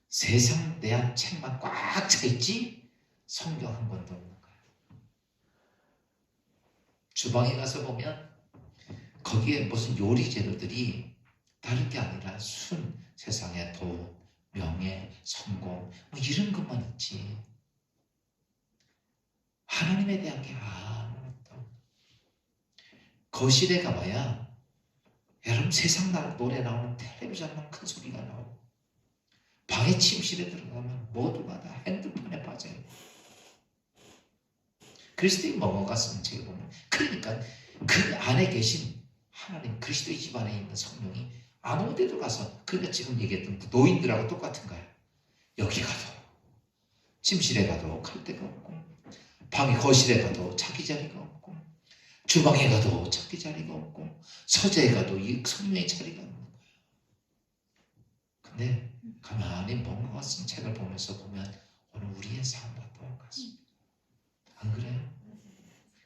세상 대한 책만 꽉 차있지 성경 한 권도 없는 거예요. 주방에 가서 보면 거기에 무슨 요리 재료들이 다른 게 아니라 순, 세상의 돈, 명예, 성공 뭐 이런 것만 있지 하나님에 대한 게 아무것도. 거실에 가봐야 여러분 세상 노래 나오는 텔레비전만 큰 소리가 나오고 방에 침실에 들어가면 모두가 다 핸드폰에 빠져요. 그리스도의 멍어가 쓴 책을 보면 그러니까 그 안에 계신 하나님 그리스도의 집 안에 있는 성령이 아무 데도 가서 그러니까 지금 얘기했던 노인들하고 똑같은 거야. 여기 가도 침실에 가도 갈 데가 없고 방에 거실에 가도 자기 자리가 없고 주방에 가도 자기 자리가 없고 서재에 가도 이 성령의 자리가 없는 거예요. 근데 가만히 멍어가 쓴 책을 보면서 보면 오늘 우리의 삶과 똑같습니다. 안 그래요?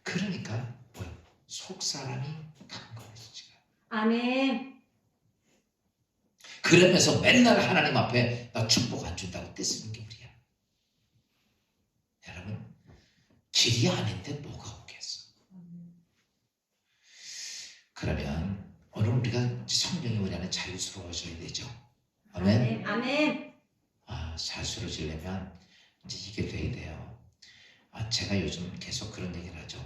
그러니까 뭐야? 속사람이 강건해지죠. 아멘. 그러면서 맨날 하나님 앞에 나 축복 안 준다고 떼쓰는 게 우리야. 여러분 길이 아닌데 뭐가 오겠어. 그러면 오늘 우리가 성령이 우리 안에 자유스러워져야 되죠. 아멘. 아멘. 자유스러워지려면 이제 이게 돼야 돼요. 제가 요즘 계속 그런 얘기를 하죠.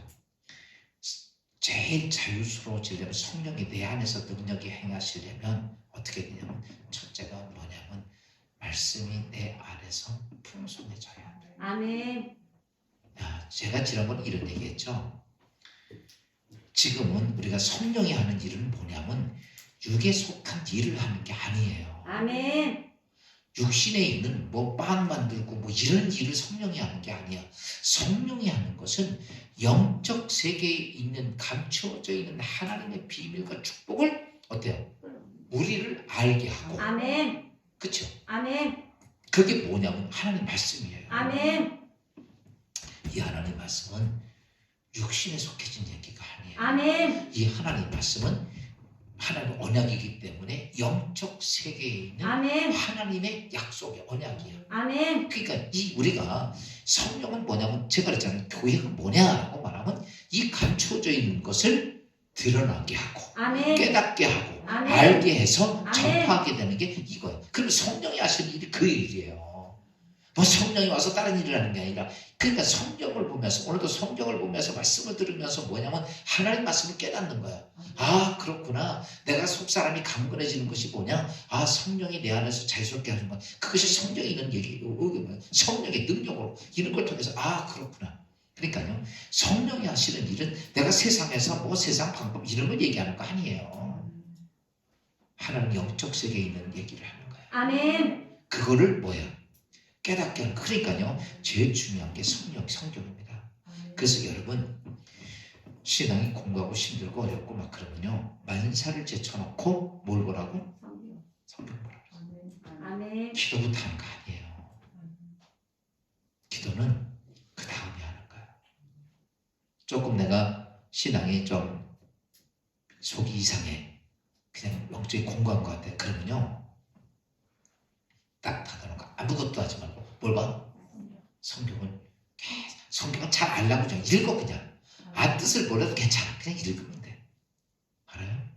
제일 자유스러워지려면 성령이 내 안에서 능력이 행하시려면 어떻게 되냐면 첫째가 뭐냐면 말씀이 내 안에서 풍성해져야 돼요. 아멘. 제가 지난번에 이런 얘기했죠. 지금은 우리가 성령이 하는 일은 뭐냐면 육에 속한 일을 하는 게 아니에요. 아멘. 육신에 있는 뭐 빵 만들고 뭐 이런 일을 성령이 하는 게 아니야. 성령이 하는 것은 영적 세계에 있는 감추어져 있는 하나님의 비밀과 축복을 어때요? 우리를 알게 하고. 아멘. 그렇죠? 아멘. 그게 뭐냐면 하나님 말씀이에요. 아멘. 이 하나님 말씀은 육신에 속해진 얘기가 아니에요. 아멘. 이 하나님 말씀은 하나님 언약이기 때문에 영적 세계에 있는 아멘. 하나님의 약속의 언약이야. 아멘. 그러니까 이 우리가 성령은 뭐냐면 제가 그랬잖아요. 교회가 뭐냐라고 말하면 이 감추어져 있는 것을 드러나게 하고 아멘. 깨닫게 하고 아멘. 알게 해서 아멘. 전파하게 되는 게 이거예요. 그럼 성령이 하시는 일이 그 일이에요. 뭐 성령이 와서 다른 일을 하는 게 아니라 그러니까 성경을 보면서 오늘도 성경을 보면서 말씀을 들으면서 뭐냐면 하나님 말씀을 깨닫는 거야. 아 그렇구나. 내가 속사람이 강건해지는 것이 뭐냐. 아 성령이 내 안에서 자유스럽게 하는 것. 그것이 성령이 있는 얘기예요. 성령의 능력으로 이런 걸 통해서 아 그렇구나. 그러니까요. 성령이 하시는 일은 내가 세상에서 뭐 세상 방법 이런 걸 얘기하는 거 아니에요. 하나님 영적 세계에 있는 얘기를 하는 거야. 아멘. 그거를 뭐야? 깨닫게 하는. 그러니까요. 제일 중요한 게 성경입니다. 그래서 여러분 신앙이 공부하고 힘들고 어렵고 막 그러면요. 만사를 제쳐놓고 뭘 보라고? 성경 보라고. 아멘. 기도부터 하는 거 아니에요. 기도는 그 다음에 하는 거야. 조금 내가 신앙이 좀 속이 이상해. 그냥 영적인 공부한 것 같아. 그러면요. 딱 닫아놓은 거. 아무것도 하지 말고 뭘 봐? 성경은 잘 알라고 그냥 읽어 그냥. 뜻을 몰라도 괜찮아. 그냥 읽으면 돼. 알아요?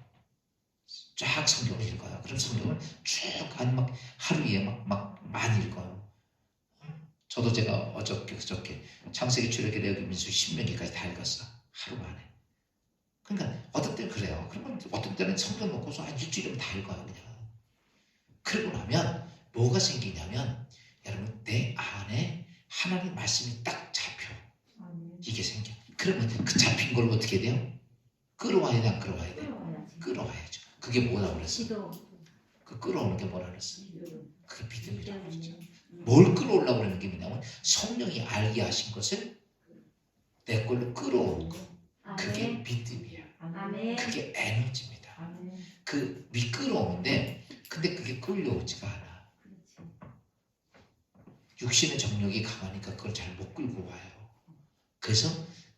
쫙 성경을 읽어요. 그럼 성경을 쭉 한 막 하루에 막 많이 읽어요. 저도 제가 어저께 그저께 창세기 출애굽기 레위기 민수기 신명기까지 다 읽었어. 하루 만에. 그러니까 어떤 때는 그래요. 그러면 어떤 때는 성경 놓고서 한 일주일이면 다 읽어요 그냥. 그러고 나면 뭐가 생기냐면 여러분 내 안에 하나님 말씀이 딱 잡혀. 이게 생겨. 그러면 그 잡힌 걸 어떻게 돼요? 끌어와야 돼, 안 끌어와야 돼? 끌어와야죠. 그게 뭐라 그랬어? 기도. 그 끌어오는 게 뭐라 그랬어? 그게 믿음이라고 그랬죠. 뭘 끌어오려고 그러는 게 뭐냐면 성령이 알게 하신 것을 내 걸로 끌어오는 거. 그게 아멘. 믿음이야. 아멘. 그게 에너지입니다. 그 끌어오는데 근데 그게 끌려오지가 않아. 육신의 정력이 강하니까 그걸 잘 못 끌고 와요. 그래서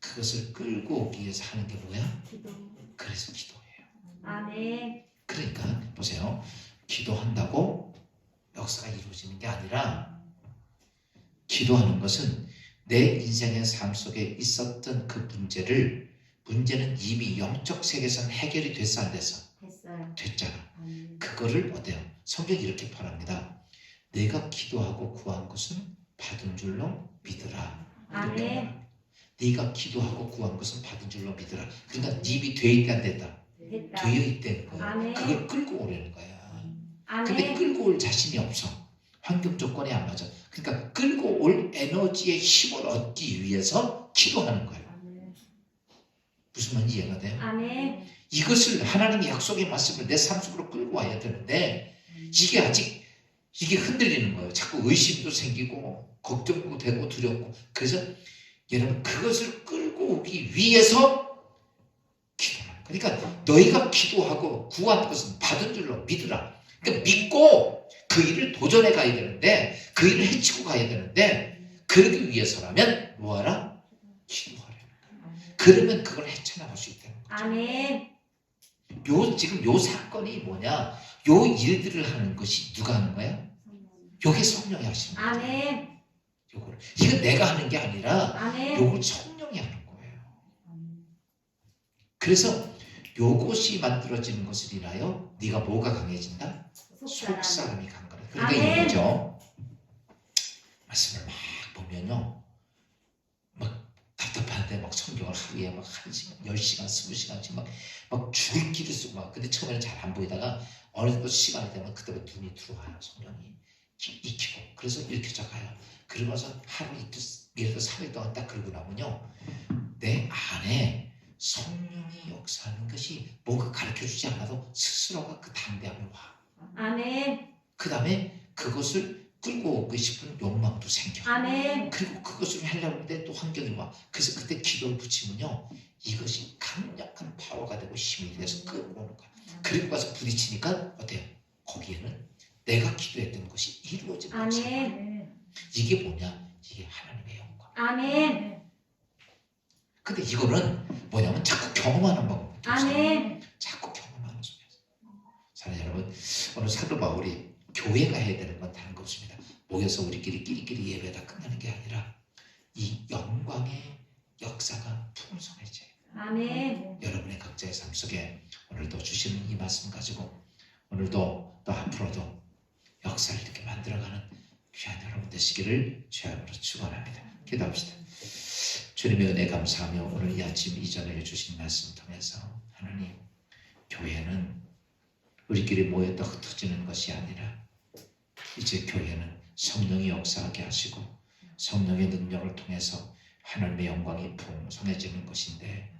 그것을 끌고 오기 위해서 하는 게 뭐야? 그래서 기도해요. 아멘. 그러니까 보세요. 기도한다고 역사가 이루어지는 게 아니라 기도하는 것은 내 인생의 삶 속에 있었던 그 문제는 이미 영적 세계에서는 해결이 됐어 안 됐어? 됐어요. 됐잖아. 그거를 어때요? 성경이 이렇게 말합니다. 내가 기도하고 구한 것은 받은 줄로 믿으라. 이렇게 아멘. 말합니다. 네가 기도하고 구한 것은 받은 줄로 믿으라. 그러니까 입이 돼 있다 안 됐다? 됐다. 되어 있다는 거야. 아멘. 그걸 끌고 오려는 거야. 근데 아멘. 끌고 올 자신이 없어. 환경 조건이 안 맞아. 그러니까 끌고 올 에너지의 힘을 얻기 위해서 기도하는 거예요. 무슨 말인지 이해가 돼요? 아멘. 이것을 하나님의 약속의 말씀을 내 삶 속으로 끌고 와야 되는데 이게 아직 이게 흔들리는 거예요. 자꾸 의심도 생기고 걱정도 되고 두렵고. 그래서 여러분 그것을 끌고 오기 위해서 기도하는 거예요. 그러니까 너희가 기도하고 구한 것은 받은 줄로 믿으라. 그러니까 믿고 그 일을 도전해 가야 되는데 그 일을 해치고 가야 되는데 그러기 위해서라면 뭐하라? 기도하라. 그러면 그걸 헤쳐나갈 수 있다는 거죠. 아멘. 지금 요 사건이 뭐냐? 요 일들을 하는 것이 누가 하는 거야? 요게 성령이 하시는 거예요. 아멘. 요거를. 이건 내가 하는 게 아니라 아멘. 요걸 성령이 하는 거예요. 그래서 요것이 만들어지는 것을 인하여 네가 뭐가 강해진다? 속사람이 강건해. 그러니까 아멘. 이거죠. 말씀을 막 보면요. 막 답답한데 막 성경을 하루에 막 1시간, 10시간, 20시간씩 막 줄기를 쓰고 막. 근데 처음에는 잘 안 보이다가 어느 정도 시간이 되면 그때부터 눈이 들어와요. 성령이 익히고. 그래서 이렇게 적어요. 그러면서 하루 이틀, 예를 들어 3일 동안 딱 그러고 나면요. 내 안에 성령이 역사하는 것이 뭐가 가르쳐주지 않아도 스스로가 그 담대함이 와. 아멘. 그 다음에 그것을 끌고 오고 싶은 욕망도 생겨. 아멘. 그리고 그것을 하려고 하는데 또 환경이 와. 그래서 그때 기도를 붙이면요, 이것이 강력한 파워가 되고 힘이 돼서 끌고 오는 거야. 그리고 가서 부딪히니까 어때요? 거기에는 내가 기도했던 것이 이루어지는 거지. 아멘. 이게 뭐냐? 이게 하나님의 영광. 아멘. 근데 이거는 뭐냐면 자꾸 경험하는 방법이에요. 아멘. 자꾸 경험하는 속에서. 사랑하는 여러분, 오늘 사도 바울이 교회가 해야 되는 건 다른 거 없습니다. 모여서 우리끼리 끼리끼리 예배다 끝나는 게 아니라 이 영광의 역사가 풍성해져요. 아멘. 여러분의 각자의 삶 속에 오늘도 주시는 이 말씀 가지고 오늘도 또 앞으로도 역사를 이렇게 만들어가는 귀한 여러분 되시기를 주님으로 축원합니다. 기도합시다. 주님의 은혜 감사하며 오늘 이 아침 이전에 주신 말씀 통해서 하나님, 교회는 우리끼리 모였다 흩어지는 것이 아니라 이제 교회는 성령이 역사하게 하시고 성령의 능력을 통해서 하나님의 영광이 풍성해지는 것인데,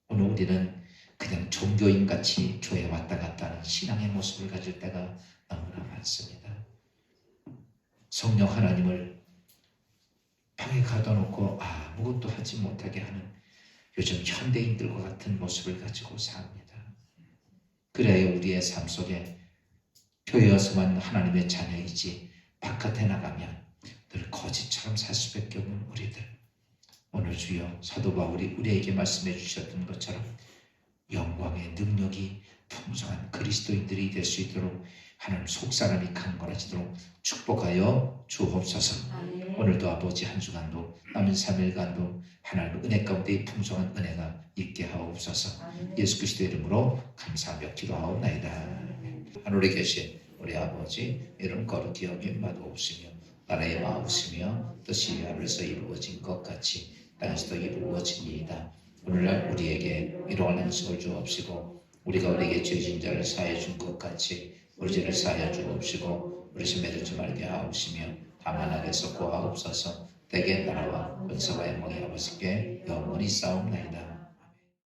오늘 우리는 그냥 종교인같이 교회에 왔다 갔다 하는 신앙의 모습을 가질 때가 너무나 많습니다. 성령 하나님을 방에 가둬놓고 아무것도 하지 못하게 하는 요즘 현대인들과 같은 모습을 가지고 삽니다. 그래야 우리의 삶 속에 교회여서만 하나님의 자녀이지 바깥에 나가면 늘 거짓처럼 살 수밖에 없는 우리들, 오늘 주여 사도 바울이 우리에게 말씀해 주셨던 것처럼 영광의 능력이 풍성한 그리스도인들이 될 수 있도록 하나님 속사람이 강건해지도록 축복하여 주옵소서. 아멘. 오늘도 아버지 한 주간도 남은 3일간도 하나님의 은혜 가운데 이 풍성한 은혜가 있게 하옵소서. 아멘. 예수 그리스도의 이름으로 감사하며 기도하옵나이다. 하늘에 계신 우리 아버지, 이름 거룩히 여김 받으옵시며 나라의 마음이시며 뜻이 하늘에서 이루어진 것 같이 땅에서도 이루어지니이다. 오늘날 우리에게 일용할 양식을 주옵시고 우리가 우리에게 죄진 자를 사하여 준 것 같이 우리 죄를 사하여 주옵시고 우리 죄 매들지 말게 하옵시며 다만 악에서 구하옵소서. 대개 나라와 권세와 영광이 아버지께 영원히 싸움나이다.